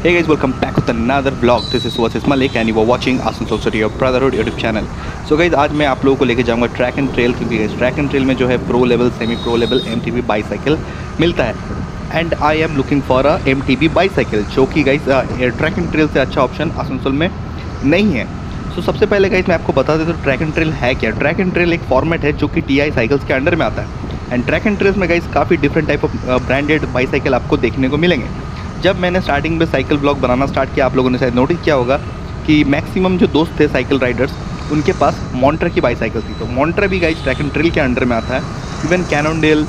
Hey guys, welcome back with another vlog. This is Wasis Malik and you are watching Asansol City of Brotherhood YouTube channel. So guys, आज मैं आप लोगों को लेके जाऊंगा track and trail, क्योंकि track and trail में जो है pro level, semi pro level MTB bicycle मिलता है and I am looking for a MTB bicycle, जो कि गाइस ट्रैक एंड ट्रेल से अच्छा ऑप्शन आसनसोल में नहीं है। तो सबसे पहले गाइस मैं आपको बता देता हूँ ट्रैक एंड ट्रेल है क्या। ट्रैक एंड ट्रेल एक फॉर्मेट है जो कि TI साइकिल्स के अंडर में आता है एंड ट्रैक एंड ट्रेल्स में गाइस काफ़ी different type of branded bicycle आपको देखने को मिलेंगे। जब मैंने स्टार्टिंग में साइकिल ब्लॉग बनाना स्टार्ट किया, आप लोगों ने शायद नोटिस किया होगा कि मैक्सिमम जो दोस्त थे साइकिल राइडर्स, उनके पास मॉन्ट्रा की बाईसाइकिल थी। तो मॉन्ट्रा भी गाइस ट्रैक एंड ट्रेल के अंडर में आता है। इवन कैनोनडेल,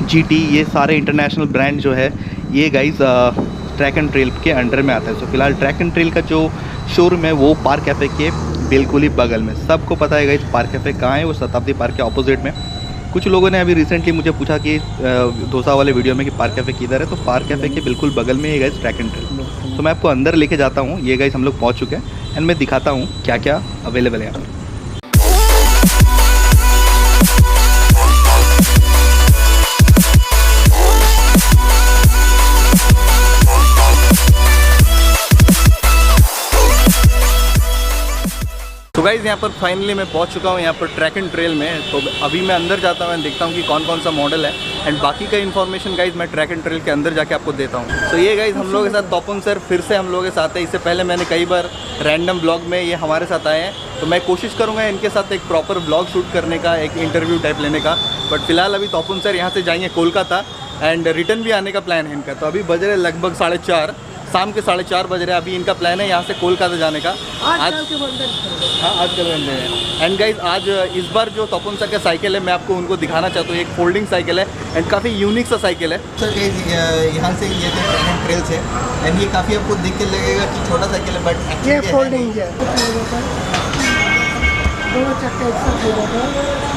GT, ये सारे इंटरनेशनल ब्रांड जो है ये गाइस ट्रैक एंड ट्रेल के अंडर में आता है। तो फिलहाल ट्रैक एंड ट्रेल का जो शोरूम है वो पार्क कैफ़े के बिल्कुल ही बगल में, सबको पता है गाइस पार्क कैफ़े कहाँ है, वो शताब्दी पार्क के ऑपोजिट में। कुछ लोगों ने अभी रिसेंटली मुझे पूछा कि डोसा वाले वीडियो में कि पार्क कैफ़े किधर है, तो पार्क कैफ़े के बिल्कुल बगल में ये गाइस ट्रैक एंड ट्रेल। तो मैं आपको अंदर लेके जाता हूँ। ये गाइस हम लोग पहुँच चुके हैं एंड मैं दिखाता हूँ क्या क्या अवेलेबल है यहाँ पर। तो गाइज़ यहाँ पर फाइनली मैं पहुँच चुका हूँ यहाँ पर ट्रैक एंड ट्रेल में। तो अभी मैं अंदर जाता हूँ एंड देखता हूँ कि कौन कौन सा मॉडल है एंड बाकी का इन्फॉर्मेशन गाइज़ मैं ट्रैक एंड ट्रेल के अंदर जाके आपको देता हूँ। तो ये गाइज़ हम लोगों के साथ तोपुन सर फिर से हम लोगों के साथ है। इससे पहले मैंने कई बार रैंडम ब्लॉग में ये हमारे साथ आए हैं, तो मैं कोशिश करूँगा इनके साथ एक प्रॉपर ब्लॉग शूट करने का, एक इंटरव्यू टाइप लेने का। बट फिलहाल अभी तोपुन सर यहाँ से जाएंगे कोलकाता एंड रिटर्न भी आने का प्लान है इनका। तो अभी बज रहे लगभग 4:30, शाम के 4:30 बज रहे हैं। अभी इनका प्लान है यहाँ से कोलकाता जाने का। आज कल बंदे हैं एंड गाइज आज इस बार जो तोपुन सर का साइकिल है मैं आपको उनको दिखाना चाहता हूँ। एक फोल्डिंग साइकिल है एंड काफ़ी यूनिक सा साइकिल है। सर यहाँ से ये ट्रैक एंड ट्रेल से एंड ये काफ़ी आपको देख के लगेगा कि छोटा साइकिल है, बट ये फोल्डिंग है, दोनों चक्के एक साथ हो जाते हैं।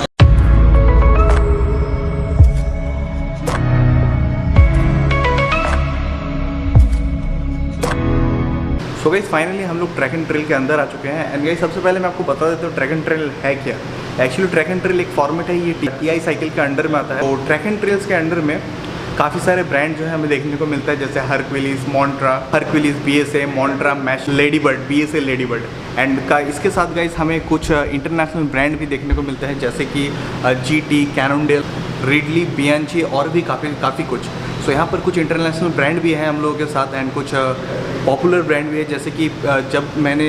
सो गाइस फाइनली हम लोग ट्रैक एंड ट्रेल के अंदर आ चुके हैं एंड गाइस सबसे पहले मैं आपको बता देता हूँ ट्रैक एंड ट्रेल है क्या। एक्चुअली ट्रैक एंड ट्रेल एक फॉर्मेट है, ये TI साइकिल के अंडर में आता है। तो ट्रैक एंड ट्रेल्स के अंडर में काफ़ी सारे ब्रांड जो है हमें देखने को मिलता है, जैसे Hercules, Montra, Hercules BSA, Montra, Mach, Ladybird, BSA Ladybird and इसके साथ गाइस हमें कुछ इंटरनेशनल ब्रांड भी देखने को मिलते हैं, जैसे कि GT, कैनोनडेल, रिडली, बियांची और भी काफ़ी कुछ। सो यहाँ पर कुछ इंटरनेशनल ब्रांड भी हैं हम लोगों के साथ एंड कुछ पॉपुलर ब्रांड भी है। जैसे कि जब मैंने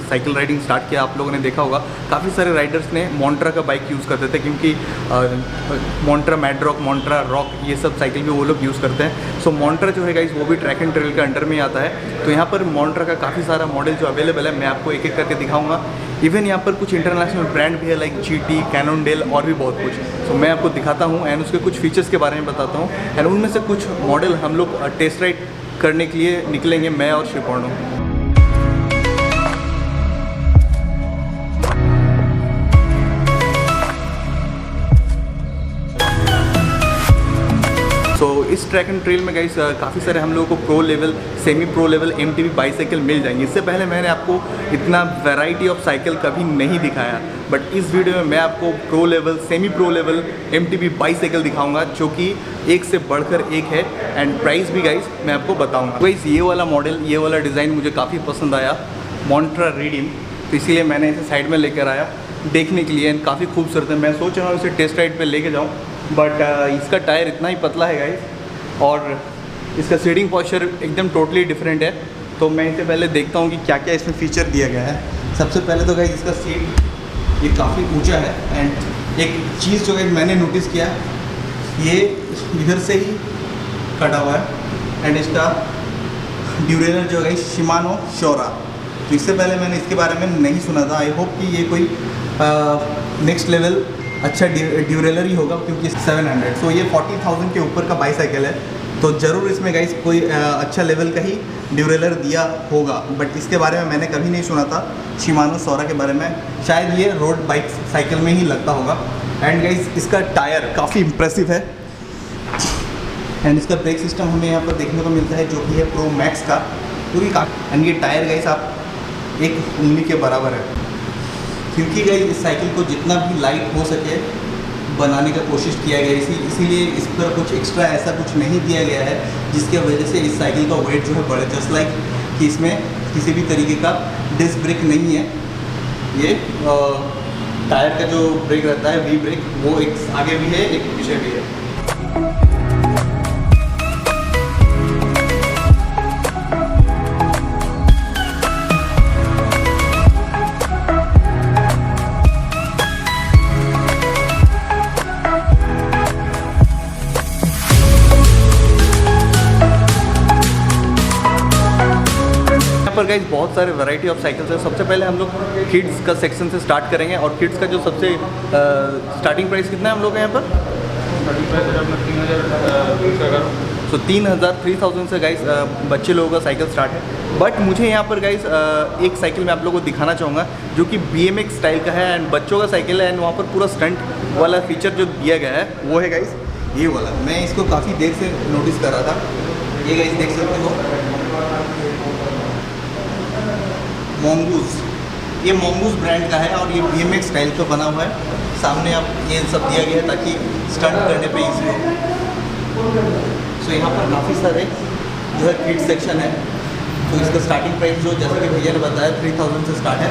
साइकिल राइडिंग स्टार्ट किया, आप लोगों ने देखा होगा काफ़ी सारे राइडर्स ने मॉन्ट्रा का बाइक यूज़ करते थे, क्योंकि मॉन्ट्रा मैड्रॉक, मॉन्ट्रा रॉक, ये सब साइकिल भी वो लोग यूज़ करते हैं। सो मॉन्ट्रा जो है गाइस वो भी ट्रैक एंड ट्रेल के अंडर में आता है। तो यहाँ पर मॉन्ट्रा का काफ़ी सारा मॉडल जो अवेलेबल है मैं आपको एक एक करके दिखाऊँगा। इवन यहाँ पर कुछ इंटरनेशनल ब्रांड भी है लाइक GT, कैनोनडेल और भी बहुत कुछ। सो मैं आपको दिखाता हूँ एंड उसके कुछ फीचर्स के बारे में बताता हूँ एंड उनमें से कुछ मॉडल हम लोग टेस्ट राइड करने के लिए निकलेंगे, मैं और शिवपूर्ण। तो इस ट्रैक एंड ट्रेल में गाइस काफ़ी सारे हम लोगों को pro level, semi pro level MTB bicycle मिल जाएंगी। इससे पहले मैंने आपको इतना वैरायटी ऑफ साइकिल कभी नहीं दिखाया, बट इस वीडियो में मैं आपको pro level, semi pro level MTB bicycle दिखाऊंगा, जो कि एक से बढ़कर एक है एंड प्राइस भी गाइस मैं आपको बताऊंगा। गाइस ये वाला मॉडल, ये वाला डिज़ाइन मुझे काफ़ी पसंद आया, मॉन्ट्रा रिडीम, तो इसलिए मैंने इसे साइड में लेकर आया देखने के लिए एंड काफ़ी खूबसूरत है। मैं सोच रहा हूँ इसे टेस्ट राइड पर लेके जाऊँ, बट इसका टायर इतना ही पतला है गाइस और इसका सीटिंग पॉस्चर एकदम टोटली डिफरेंट है। तो मैं इससे पहले देखता हूँ कि क्या क्या इसमें फ़ीचर दिया गया है। सबसे पहले तो गाइस इसका सीट ये काफ़ी ऊंचा है एंड एक चीज़ जो गाइस मैंने नोटिस किया, ये इधर से ही कटा हुआ है एंड इसका ड्यूरेलर जो है शिमानो शोरा। तो इससे पहले मैंने इसके बारे में नहीं सुना था। आई होप कि ये कोई नेक्स्ट लेवल अच्छा ड्यूरेलर ही होगा, क्योंकि 700, तो ये 40,000 के ऊपर का बाईसाइकिल है, तो ज़रूर इसमें गाइस कोई अच्छा लेवल का ही ड्यूरेलर दिया होगा। बट इसके बारे में मैंने कभी नहीं सुना था, शिमानो शोरा के बारे में। शायद ये रोड बाइक साइकिल में ही लगता होगा। एंड गाइस इसका टायर काफ़ी इम्प्रेसिव है एंड इसका ब्रेक सिस्टम हमें यहाँ पर देखने को मिलता है, जो कि है प्रो मैक्स का, क्योंकि एंड ये टायर गाइस आप एक उंगली के बराबर है, क्योंकि गाइस इस साइकिल को जितना भी लाइट हो सके बनाने का कोशिश किया गया, इसीलिए इस पर कुछ एक्स्ट्रा ऐसा कुछ नहीं दिया गया है जिसके वजह से इस साइकिल का वेट जो है बढ़े। जस्ट लाइक कि इसमें किसी भी तरीके का डिस्क ब्रेक नहीं है। ये टायर का जो ब्रेक रहता है वी ब्रेक, वो एक आगे भी है एक पीछे भी है। पर गाइस बहुत सारे वैरायटी ऑफ साइकिल्स है। सबसे पहले हम लोग किड्स का सेक्शन से स्टार्ट करेंगे और किड्स का जो सबसे स्टार्टिंग प्राइस कितना है हम लोग का यहाँ पर? तो 3000 से गाइस बच्चे लोगों का साइकिल स्टार्ट है। बट मुझे यहाँ पर गाइस एक साइकिल मैं आप लोगों को दिखाना चाहूँगा जो कि BMX स्टाइल का है एंड बच्चों का साइकिल है एंड वहाँ पर पूरा स्टंट वाला फीचर जो दिया गया है वो है गाइस ये वाला। मैं इसको काफ़ी देर से नोटिस कर रहा था। ये गाइस देख सकते हो मोंगूज, ये मोंगूज ब्रांड का है और ये BMX स्टाइल का बना हुआ है। सामने आप ये सब दिया गया है ताकि स्टंट करने पे इजी हो। सो यहाँ पर काफ़ी सारे जो है किड सेक्शन है। तो इसका स्टार्टिंग प्राइस जो जैसे कि भैया ने बताया 3000 से स्टार्ट है।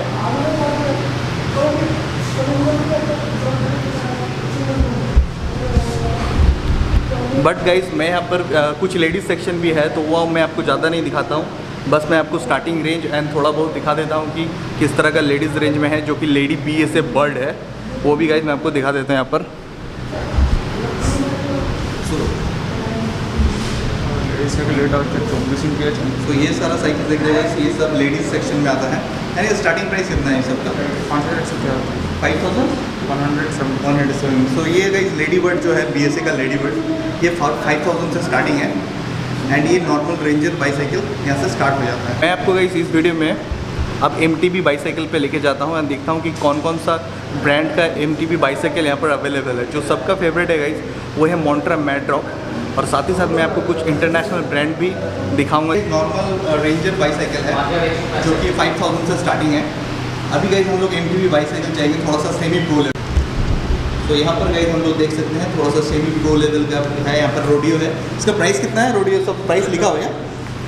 बट गाइस मैं यहाँ पर कुछ लेडीज़ सेक्शन भी है तो वो मैं आपको ज़्यादा नहीं दिखाता हूँ। बस मैं आपको स्टार्टिंग रेंज एंड थोड़ा बहुत दिखा देता हूँ कि किस तरह का लेडीज़ रेंज में है जो कि लेडी BSA बर्ड है, वो भी गाइस मैं आपको दिखा देता हूँ यहाँ पर। तो ये सारा साइकिल देख रहे हैं, ये सब लेडीज सेक्शन में आता है। यानी स्टार्टिंग प्राइस कितना है सबका? 5170। सो ये गाइस लेडी बर्ड जो है BSA का लेडी बर्ड, ये 5000 से स्टार्टिंग है एंड ये नॉर्मल रेंजर बाईसाइकिल यहाँ से स्टार्ट हो जाता है। मैं आपको गाइस इस वीडियो में अब MTB बाईसाइकिल पे लेके जाता हूँ एंड देखता हूँ कि कौन कौन सा ब्रांड का MTB बाईसाइकिल यहाँ पर अवेलेबल है। जो सबका फेवरेट है गाइस वो है मोंट्रा मैड रॉक और साथ ही साथ मैं आपको कुछ इंटरनेशनल ब्रांड भी दिखाऊंगा। एक नॉर्मल रेंजर बाईसाइकिल है जो कि 5000 से स्टार्टिंग है। अभी गाइस हम लोग MTB बाईसाइकिल चाहिए थोड़ा सा सेमी प्रो लेवल। तो यहाँ पर गाइस हम लोग देख सकते हैं थोड़ा सा सेमी प्रो लेवल का है। यहाँ पर रोडियो है। इसका प्राइस कितना है? रोडियो सब प्राइस लिखा हुआ है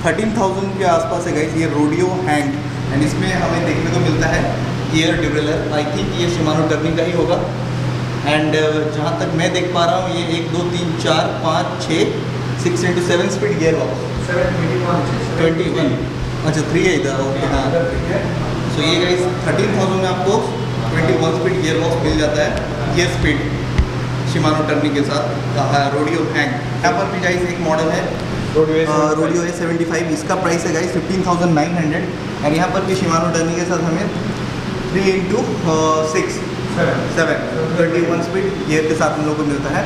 13000 के आसपास है गाइस। ये रोडियो हैंग एंड इसमें हमें देखने को मिलता है गियर ड्यूरेलर। आई थिंक ये शिमानो टर्निंग का ही होगा एंड जहाँ तक मैं देख पा रहा हूँ ये 1 2 3 4 5 6 6x7 स्पीड गियर बॉक्स 21। अच्छा 3 है इधर। ओके हाँ। सो ये गाइस 13000 में आपको 21 स्पीड गियर बॉक्स मिल जाता है। गियर स्पीड शिमानो टर्निंग के साथ रोडियो हैंग। यहाँ पर भी गाइस एक मॉडल है रोडियो है 75। इसका प्राइस है गाइस 15900 और यहाँ पर भी शिमानो टर्निंग के साथ हमें 3x6 7 21 स्पीड गियर के साथ हम लोग को मिलता है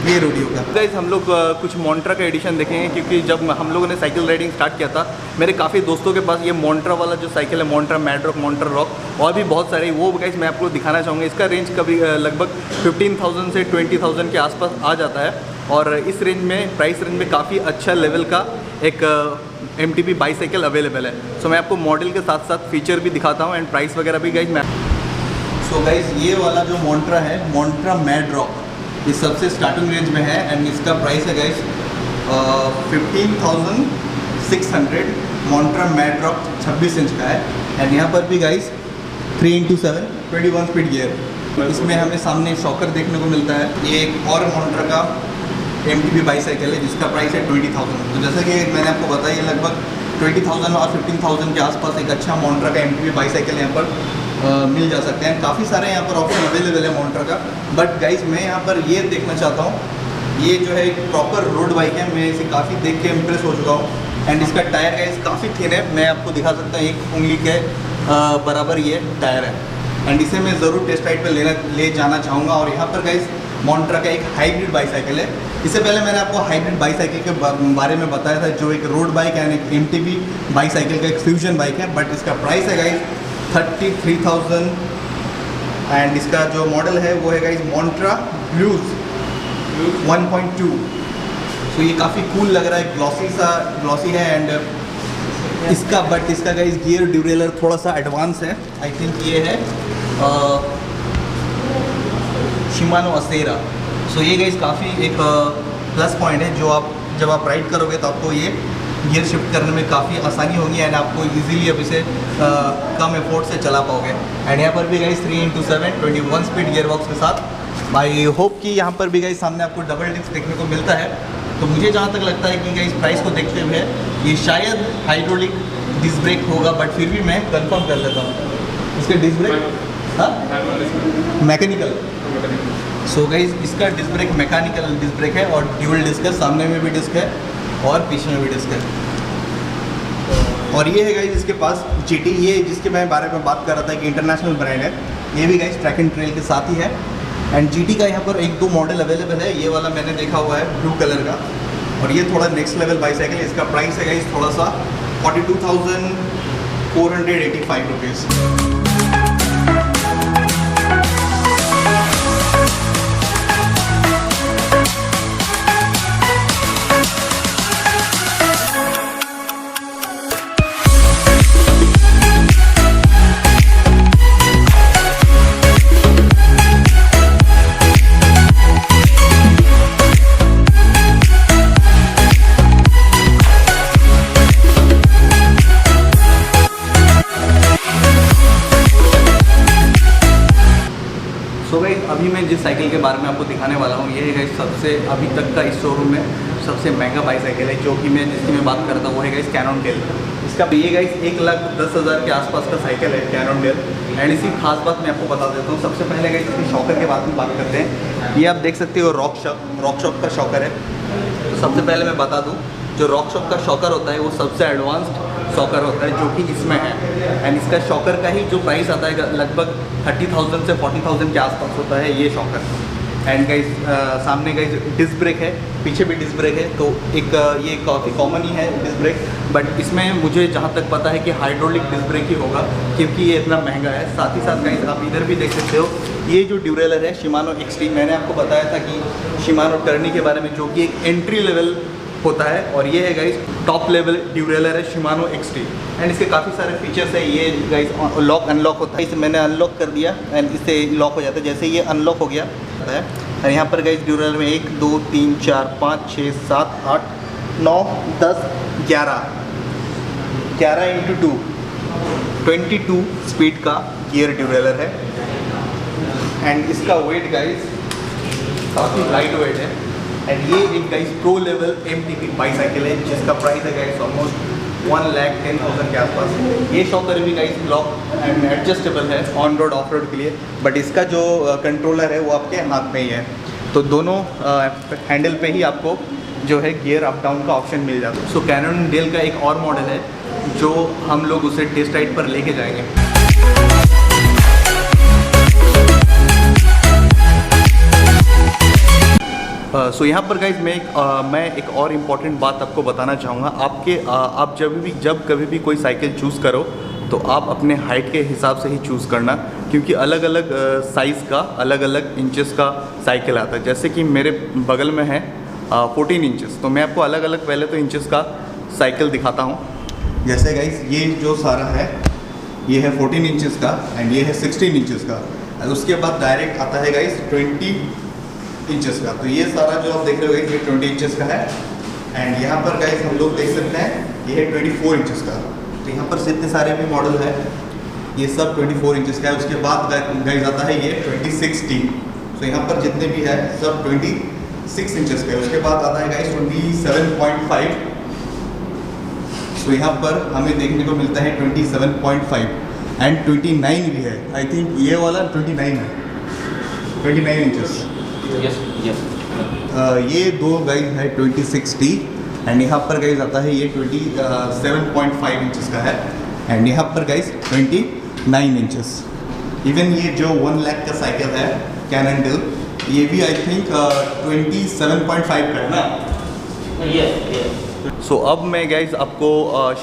ये रोडियो का। गाइस हम लोग कुछ मोंट्रा का एडिशन देखेंगे क्योंकि जब हम लोगों ने साइकिल राइडिंग स्टार्ट किया था मेरे काफ़ी दोस्तों के पास ये मोंट्रा वाला जो साइकिल है Montra mad rock, Montra rock और भी बहुत सारे वो गाइस मैं आपको दिखाना चाहूँगा। इसका रेंज कभी लगभग 15000 से 20000 के आसपास आ जाता है और इस रेंज में प्राइस रेंज में काफ़ी अच्छा लेवल का एक MTB बाईसाइकिल अवेलेबल है। सो मैं आपको मॉडल के साथ साथ फीचर भी दिखाता हूँ एंड प्राइस वगैरह भी गाइस मैं। सो गाइस ये वाला जो मोंट्रा है मोंट्रा मैड रॉक ये सबसे स्टार्टिंग रेंज में है एंड इसका प्राइस है guys 15600। Montra mad rock 26 inch का है एंड यहाँ पर भी गाइस 3x7 21 स्पीड गियर। इसमें हमें सामने शॉकर देखने को मिलता है। ये एक और मोंट्रा का MTB बाईसाइकिल है जिसका प्राइस है 20000। तो जैसा कि मैंने आपको बताया ये लगभग 20000 और 15000 के आसपास एक अच्छा मोंट्रा का MTB बाईसाइकिल यहाँ पर मिल जा सकते हैं। काफ़ी सारे यहाँ पर ऑप्शन अवेलेबल है मोंट्रा का। बट गाइस मैं यहाँ पर ये देखना चाहता हूँ ये जो है एक प्रॉपर रोड बाइक है। मैं इसे काफ़ी देख के इम्प्रेस हो चुका हूँ एंड इसका टायर गाइस काफ़ी थिन है। मैं आपको दिखा सकता हूँ एक उंगली के बराबर ये टायर है एंड इसे मैं ज़रूर टेस्ट राइड पर ले जाना चाहूँगा। और यहाँ पर गाइस मोंट्रा का एक हाइब्रिड बाईसाइकिल है। इससे पहले मैंने आपको हाइब्रिड बाईसाइकिल के बारे में बताया था जो एक रोड बाइक है एक MTB बाईसाइकिल का एक फ्यूजन बाइक है। बट इसका प्राइस है गाइस 33000 एंड इसका जो मॉडल है वो है गाइस मोंट्रा ब्लूज 1.2। सो ये काफ़ी कूल लग रहा है, ग्लॉसी है एंड इसका गाइस गियर ड्यूरेलर थोड़ा सा एडवांस है। आई थिंक ये है शिमानो असेरा। सो ये गाइस काफ़ी एक प्लस पॉइंट है जो आप जब आप राइड करोगे तो आपको ये गियर शिफ्ट करने में काफ़ी आसानी होगी एंड आपको इजीली अब इसे कम एफोर्ट से चला पाओगे। एंड यहाँ पर भी guys 3x7 21 speed gear box के साथ आई होप कि यहाँ पर भी गाइस सामने आपको डबल डिस्क देखने को मिलता है। तो मुझे जहाँ तक लगता है कि गाइस प्राइस को देखते हुए ये शायद हाइड्रोलिक डिस्क ब्रेक होगा, बट फिर भी मैं कंफर्म कर लेता हूँ। इसके डिस्क ब्रेक हाँ मैकेनिकल। सो गाइस इसका disc brake mechanical disc brake है और ड्यूल डिस्क है, सामने में भी डिस्क है और पीछे में भी डिस्क है। और ये है गाइस इसके पास GT, ये जिसके मैं बारे में बात कर रहा था कि इंटरनेशनल ब्रांड है, ये भी गाइस ट्रैक एंड ट्रेल के साथ ही है। एंड GT का यहाँ पर 1-2 मॉडल अवेलेबल है, ये वाला मैंने देखा हुआ है ब्लू कलर का, और ये थोड़ा नेक्स्ट लेवल बाईसाइकिल है। इसका प्राइस है गाइस थोड़ा सा 42,485 रुपीज़। अभी मैं जिस साइकिल के बारे में आपको दिखाने वाला हूँ, ये है सबसे अभी तक का इस शोरूम में सबसे महंगा बाईसाइकिल है, जो कि मैं जिसकी मैं बात करता हूँ वो है गाइस कैनन डेल। इसका ये गाइस 1,10,000 के आसपास का साइकिल है कैनन डेल। एंड इसकी खास बात मैं आपको बता देता हूँ। सबसे पहले गाइस इसकी शॉकर के बारे में बात करते हैं। ये आप देख सकते हो रॉक शॉक का शॉकर है। तो सबसे पहले मैं बता दूँ, जो रॉक शॉक का शॉकर होता है वो सबसे एडवांस्ड शॉकर होता है जो कि इसमें है। एंड इसका शॉकर का ही जो प्राइस आता है लगभग 30,000 से 40,000 के आसपास होता है ये शॉकर। एंड गाइस सामने गाइस डिस्क ब्रेक है, पीछे भी डिस्क ब्रेक है, तो एक ये काफ़ी कॉमन ही है डिस्क ब्रेक। बट इसमें मुझे जहाँ तक पता है कि हाइड्रोलिक डिस्क ब्रेक ही होगा, क्योंकि ये इतना महंगा है। साथ ही साथ गाइस आप इधर भी देख सकते हो, ये जो ड्यूरेलर है शिमानो एक्सट्रीम, मैंने आपको बताया था कि शिमानो टर्नी के बारे में, जो कि एक एंट्री लेवल होता है, और ये है गाइस टॉप लेवल ड्यूरेलर है शिमानो एक्सट्रीम। एंड इसके काफ़ी सारे फीचर्स है। ये गाइस लॉक अनलॉक होता है, इसे मैंने अनलॉक कर दिया एंड इससे लॉक हो जाता है। जैसे ये अनलॉक हो गया है, और यहाँ पर गाइस ड्यूरेलर में 1 2 3 4 5 6 7 8 9 10 11 × 2 22 स्पीड का गियर ड्यूरेलर है। एंड इसका वेट गाइस काफ़ी लाइट वेट है। एंड ये एक guys pro level MTB bicycle है, जिसका प्राइस है गाइस ऑलमोस्ट 1,10,000 के आसपास। ये शॉकर भी गाइस ब्लॉक एंड एडजस्टेबल है ऑन रोड ऑफ रोड के लिए, बट इसका जो कंट्रोलर है वो आपके हाथ में ही है। तो दोनों हैंडल पे ही आपको जो है गियर अप डाउन का ऑप्शन मिल जाता है। सो कैनन डेल का एक और मॉडल है जो हम लोग उसे टेस्ट राइड पर लेके जाएंगे। सो यहाँ पर गाइज मैं एक और इम्पॉर्टेंट बात आपको बताना चाहूँगा। आप जब कभी भी कोई साइकिल चूज़ करो तो आप अपने हाइट के हिसाब से ही चूज़ करना, क्योंकि अलग अलग साइज़ का अलग अलग इंचेस का साइकिल आता है। जैसे कि मेरे बगल में है 14 इंचेस, तो मैं आपको अलग अलग पहले तो इंचेस का साइकिल दिखाता हूँ। जैसे गाइस ये जो सारा है ये है 14 इंचेस का एंड ये है 16 इंचेस का, और उसके बाद डायरेक्ट आता है गाइस 20 इंचेस का। तो ये सारा जो आप देख रहे हो गाइस ये 20 इंचेस का है। एंड यहाँ पर गाइस हम लोग देख सकते हैं ये है 24 इंचेस का। तो यहाँ पर जितने सारे भी मॉडल है ये सब 24 इंचेस का है। उसके बाद गाइस आता है ये 26T। तो यहाँ पर जितने भी है सब 26 इंचेस का है। उसके बाद आता है गाइस 27.5। तो यहाँ पर हमें देखने को मिलता है 27.5 एंड 29 भी है। आई थिंक ये वाला 29 है, 29 इंचेस। ये दो गाइस है 26T एंड यहाँ पर गाइस आता है ये 27.5 इंचेस का है। एंड यहाँ पर गाइस 29 इंचेस। इवन ये जो 1 लाख का साइकिल है कैनन डेल, ये भी आई थिंक 27.5 का है ना। सो अब मैं गाइस आपको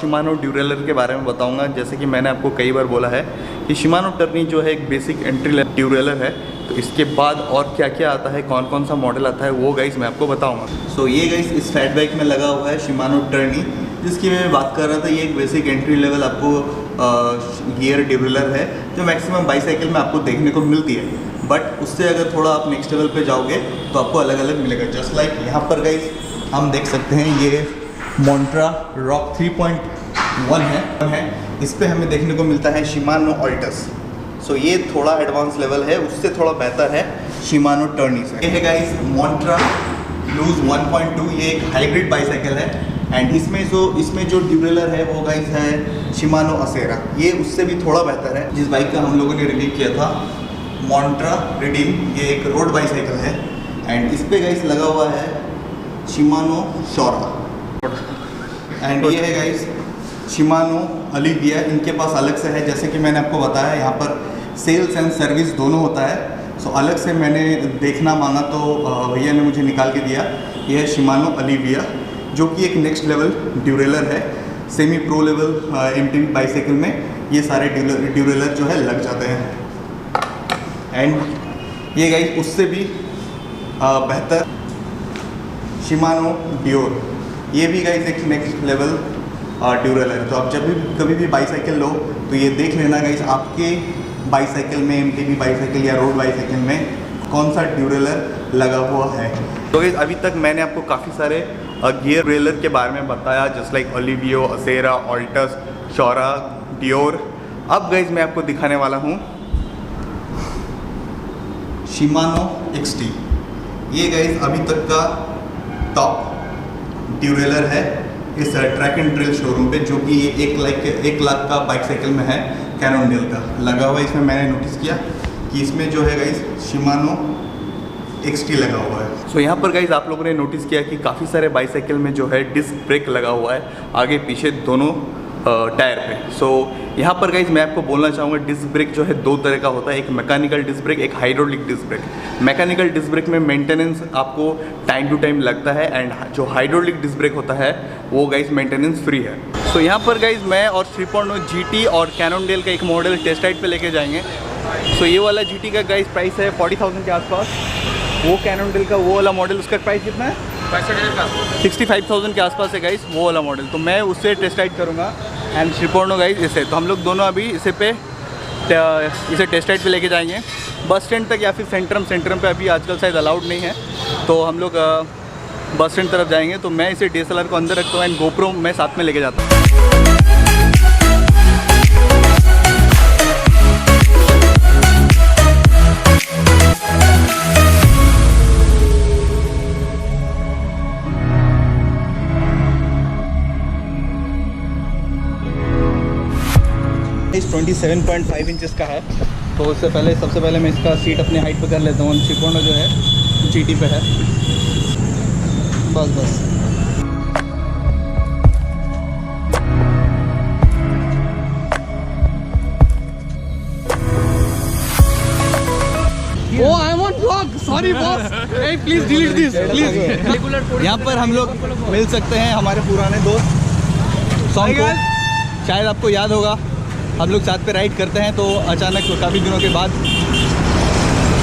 शिमानो ड्यूरेलर के बारे में बताऊंगा। जैसे कि मैंने आपको कई बार बोला है कि शिमानो टर्नी जो है एक बेसिक एंट्री लेवल ड्यूरेलर है। तो इसके बाद और क्या क्या आता है, कौन कौन सा मॉडल आता है, वो गाइस मैं आपको बताऊंगा। सो ये गाइस इस फैट बाइक में लगा हुआ है शिमानो टर्नी, जिसकी मैं बात कर रहा था। ये एक बेसिक एंट्री लेवल आपको गियर ड्यूरेलर है जो मैक्सिमम बाईसाइकिल में आपको देखने को मिलती है। बट उससे अगर थोड़ा आप नेक्स्ट लेवल पे जाओगे तो आपको अलग अलग मिलेगा। जस्ट लाइक यहाँ पर गाइस हम देख सकते हैं ये मोंट्रा रॉक 3.1 है। इस पे हमें देखने को मिलता है शिमानो ऑल्टस। सो ये थोड़ा एडवांस लेवल है, उससे थोड़ा बेहतर है शिमानो टर्नी से। ये है गाइस मोंट्रा लूज 1.2, ये एक हाइब्रिड बाईसाइकिल है। एंड इसमें जो ड्यूरेलर है वो गाइस है शिमानो असेरा, ये उससे भी थोड़ा बेहतर है। जिस बाइक का हम लोगों ने रिव्यू किया था मोंट्रा रिडीम, ये एक रोड बाईसाइकिल है। एंड इस पे गाइस लगा हुआ है शिमानो शोरा। एंड ये है गाइस शिमानो अलिविया, इनके पास अलग से है। जैसे कि मैंने आपको बताया यहाँ पर सेल्स एंड सर्विस दोनों होता है। सो अलग से मैंने देखना मांगा तो भैया ने मुझे निकाल के दिया। यह है शिमानो अलिविया, जो कि एक नेक्स्ट लेवल ड्यूरेलर है। Semi pro level MTB bicycle में ये सारे ड्यूरेलर जो है लग जाते हैं। एंड ये गाइस उससे भी बेहतर शिमानो डियोर, ये भी गाइस एक नेक्स्ट लेवल ड्यूरेलर है। तो आप जब भी कभी भी बाईसाइकिल लो तो ये देख लेना गाइस आपके बाईसाइकिल में, MTB बाईसाइकिल या रोड बाईसाइकिल में कौन सा ड्यूरेलर लगा हुआ है। तो गाइस अभी तक मैंने आपको काफ़ी सारे गियर ड्यूरेलर के बारे में बताया, just like Alivio, Acera, Altus, Sora, Deore. अब गाइस मैं आपको दिखाने वाला हूँ शिमानो XT। ये गाइस अभी तक का टॉप ड्यूरेलर है इस ट्रैक एंड ट्रेल शोरूम पे, जो कि 1 लाख का बाइकसाइकिल में है, कैनोनडेल का लगा हुआ है। इसमें मैंने नोटिस किया कि इसमें जो है गाइस शिमानो XT लगा हुआ है। सो यहाँ पर गाइज आप लोगों ने नोटिस किया कि काफ़ी सारे बाईसाइकिल में जो है डिस्क ब्रेक लगा हुआ है आगे पीछे दोनों टायर पे। सो यहाँ पर गाइज मैं आपको बोलना चाहूँगा डिस्क ब्रेक जो है 2 तरह का होता है, एक मैकेनिकल डिस्क ब्रेक, एक hydraulic disc brake. Mechanical disc brake में मेंटेनेंस आपको टाइम टू टाइम लगता है, एंड जो हाइड्रोलिक डिस्क ब्रेक होता है वो गाइज मेंटेनेंस फ्री है। सो यहाँ पर गाइज मैं और 3.0 GT और कैनोनडेल का एक मॉडल टेस्ट राइड पे लेके जाएंगे। सो ये वाला GT का गाइज प्राइस है 40,000 के आसपास। वो कैनोनडेल का वो वाला मॉडल, उसका प्राइस कितना है? 65,000 के आसपास है गाइस वो वाला मॉडल। तो मैं उससे टेस्ट राइड करूँगा एंड 3.0 गाइस इसे। तो हम लोग दोनों अभी इसे टेस्ट राइड पे लेके जाएंगे बस स्टैंड तक या फिर सेंट्रम पे। अभी आजकल शायद अलाउड नहीं है, तो हम लोग बस स्टैंड तरफ जाएंगे। तो मैं इसे DSLR को अंदर रखता हूँ एंड GoPro मैं साथ में लेके जाता हूँ। इस 27.5 इंचेस का है। तो सबसे पहले मैं इसका सीट अपने हाइट पे कर लेता हूँ। 3.0 जो है GT पे है। बस Sorry boss, hey please delete this, please. यहाँ पर हम लोग मिल सकते हैं हमारे पुराने दोस्त सॉन्ग को। शायद आपको याद होगा हम लोग साथ पे राइड करते हैं, तो अचानक काफ़ी दिनों के बाद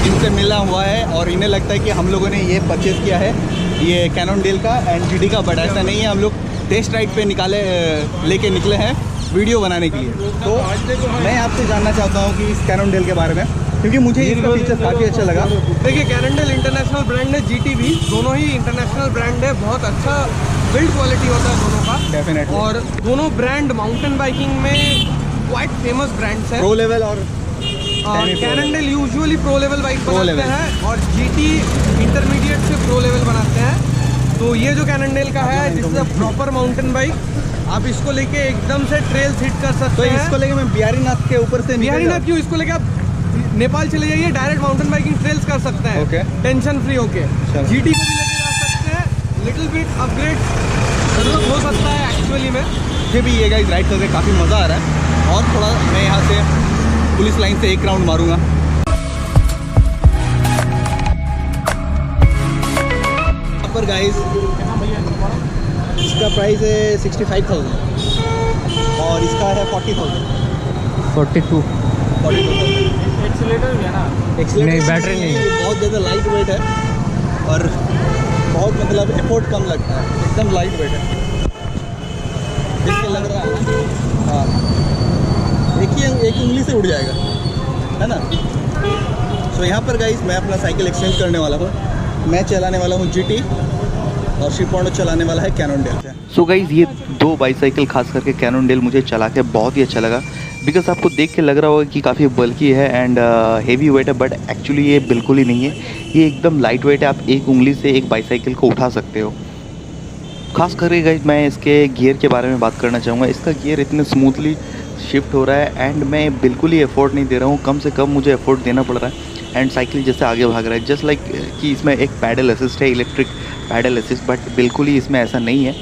इनसे मिलना हुआ है और इन्हें लगता है कि हम लोगों ने ये परचेज़ किया है, ये कैनोनडेल का एंड GT का। बट ऐसा नहीं है, हम लोग टेस्ट राइड पे लेके निकले हैं वीडियो बनाने के लिए। तो मैं आपसे जानना चाहता हूँ कि इस कैनोनडेल के बारे में, क्योंकि मुझे इसका फीचर काफ़ी अच्छा लगा। देखिए कैनोनडेल इंटरनेशनल ब्रांड है, GT भी, दोनों ही इंटरनेशनल ब्रांड है। बहुत अच्छा बिल्ड क्वालिटी होता है दोनों का डेफिनेटली। और दोनों ब्रांड माउंटेन बाइकिंग में क्वाइट फेमस ब्रांड्स हैं। प्रो लेवल और कैनोनडेल यूजुअली प्रो लेवल बाइक बनाते हैं और GT इंटरमीडिएट से प्रो लेवल बनाते हैं। तो ये जो कैनोनडेल का है, this is a proper mountain bike. आप इसको लेके एकदम से ट्रेल हिट कर सकते हैं। इसको लेके मैं बिहारीनाथ के ऊपर से बिहारीनाथ क्यों, इसको लेके आप नेपाल चले जाइए, डायरेक्ट माउंटेन बाइकिंग ट्रेल्स कर सकते हैं। Okay. टेंशन फ्री होके। GT को भी लेके जा सकते हैं। लिटिल बिट अपग्रेड जरूरत हो सकता है एक्चुअली में। मुझे भी ये गाइस राइड करके काफ़ी मज़ा आ रहा है। और थोड़ा मैं यहाँ से पुलिस लाइन से 1 राउंड मारूंगा। यहाँ पर गाइस इसका प्राइस है 65,000 और इसका है 40,000। 42 एक्सीलेटर भी है ना? नहीं, बैटरी नहीं है। बहुत ज़्यादा लाइट वेट है और बहुत मतलब एफोर्ट कम लगता है, एकदम लाइट वेट है। देखिए लग रहा है हाँ, देखिए एक उंगली से उड़ जाएगा, है ना। सो यहाँ पर गाइस मैं अपना साइकिल एक्सचेंज करने वाला हूँ। मैं चलाने वाला हूँ GT और शिपोर्नो चलाने वाला है कैनोनडेल से। सो गाइज़ ये दो बाईसाइकिल खास करके कैनोनडेल मुझे चला के बहुत ही अच्छा लगा, बिकॉज आपको देख के लग रहा होगा कि काफ़ी बल्की है एंड हेवी वेट है, बट एक्चुअली ये बिल्कुल ही नहीं है। ये एकदम लाइट वेट है, आप एक उंगली से एक बाईसाइकिल को उठा सकते हो। खास करके गाइज मैं इसके गियर के बारे में बात करना चाहूँगा। इसका गियर इतने स्मूथली शिफ्ट हो रहा है एंड मैं बिल्कुल ही एफर्ट नहीं दे रहा हूँ, कम से कम मुझे एफर्ट देना पड़ रहा है एंड साइकिल जैसे आगे भाग रहा है, जस्ट लाइक कि इसमें एक पैडल असिस्ट है, इलेक्ट्रिक पैडल असिस्ट, बट बिल्कुल ही इसमें ऐसा नहीं है।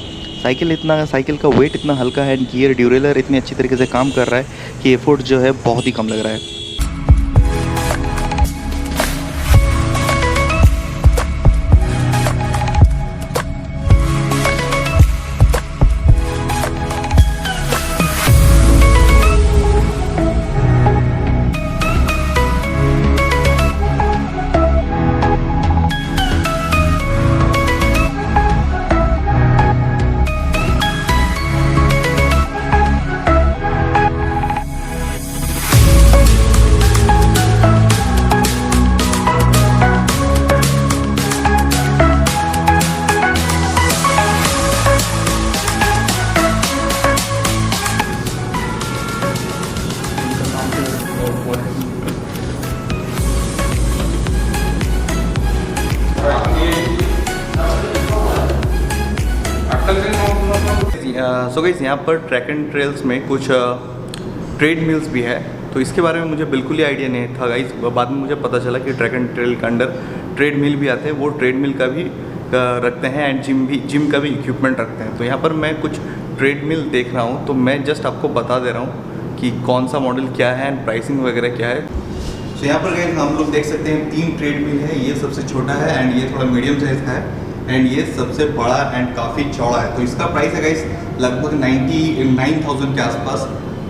साइकिल का वेट इतना हल्का है एंड गियर ड्यूरेलर इतनी अच्छी तरीके से काम कर रहा है कि एफर्ट जो है बहुत ही कम लग रहा है। सो गाइस यहाँ पर ट्रैक एंड ट्रेल्स में कुछ ट्रेड मिल्स भी है, तो इसके बारे में मुझे बिल्कुल ही आइडिया नहीं था गाइस। बाद में मुझे पता चला कि ट्रैक एंड ट्रेल के अंडर ट्रेड मिल भी आते हैं, वो ट्रेड मिल का भी रखते हैं एंड जिम का भी इक्विपमेंट रखते हैं। तो यहाँ पर मैं कुछ ट्रेड मिल देख रहा हूँ, तो मैं जस्ट आपको बता दे रहा हूँ कि कौन सा मॉडल क्या है एंड प्राइसिंग वगैरह क्या है। तो यहाँ पर गाइस हम लोग देख सकते हैं 3 ट्रेड मिल है। ये सबसे छोटा है एंड ये थोड़ा मीडियम साइज का है एंड ये सबसे बड़ा एंड काफ़ी चौड़ा है। तो इसका प्राइस है गाइस लगभग 99,000 के आसपास,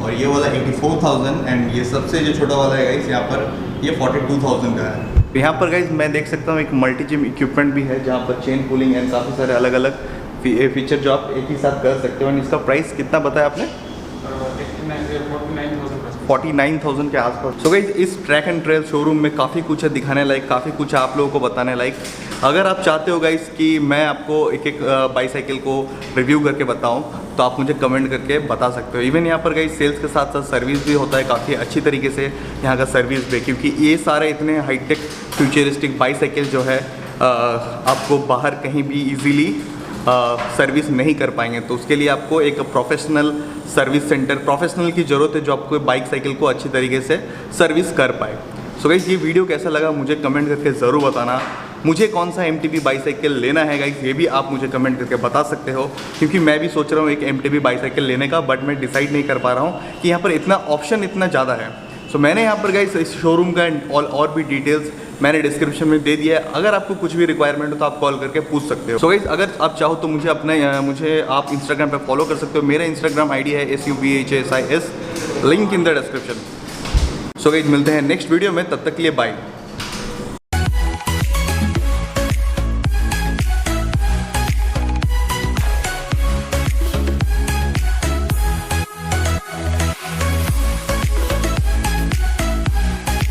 और ये वाला 84,000 एंड ये सबसे जो छोटा वाला है गाइस यहाँ पर ये 42,000 का है। तो यहाँ पर गाइज मैं देख सकता हूँ एक मल्टी जिम इक्विपमेंट भी है, जहाँ पर चेन पुलिंग एंड काफ़ी सारे अलग अलग फीचर जो आप एक ही साथ कर सकते हो। एंड इसका प्राइस कितना बताया आपने? 49,000 के आसपास। सो गाइस इस ट्रैक एंड ट्रेल शोरूम में काफ़ी कुछ है दिखाने लायक, काफ़ी कुछ है आप लोगों को बताने लायक। अगर आप चाहते हो गाइस कि मैं आपको एक एक बाईसाइकिल को रिव्यू करके बताऊं, तो आप मुझे कमेंट करके बता सकते हो। इवन यहाँ पर गाइस सेल्स के साथ साथ सर्विस भी होता है, काफ़ी अच्छी तरीके से यहाँ का सर्विस भी, क्योंकि ये सारे इतने हाईटेक फ्यूचरिस्टिक बाईसाइकिल जो है आपको बाहर कहीं भी ईजीली सर्विस नहीं कर पाएंगे। तो उसके लिए आपको एक प्रोफेशनल सर्विस सेंटर, प्रोफेशनल की ज़रूरत है जो आपको बाइक साइकिल को अच्छी तरीके से सर्विस कर पाए। सो गाइस ये वीडियो कैसा लगा मुझे कमेंट करके ज़रूर बताना। मुझे कौन सा MTB बाईसाइकिल लेना है गाइस, ये भी आप मुझे कमेंट करके बता सकते हो, क्योंकि मैं भी सोच रहा हूँ एक MTB बाईसाइकिल लेने का, बट मैं डिसाइड नहीं कर पा रहा हूँ कि यहाँ पर इतना ऑप्शन इतना ज़्यादा है। सो मैंने यहाँ पर गाइस इस शोरूम का और भी डिटेल्स मैंने डिस्क्रिप्शन में दे दिया है। अगर आपको कुछ भी रिक्वायरमेंट हो तो आप कॉल करके पूछ सकते हो। सो गाइस अगर आप चाहो तो मुझे आप इंस्टाग्राम पे फॉलो कर सकते हो। मेरा इंस्टाग्राम ID है SUBHSIS, link in the description. So guys मिलते हैं नेक्स्ट वीडियो में, तब तक के लिए बाय।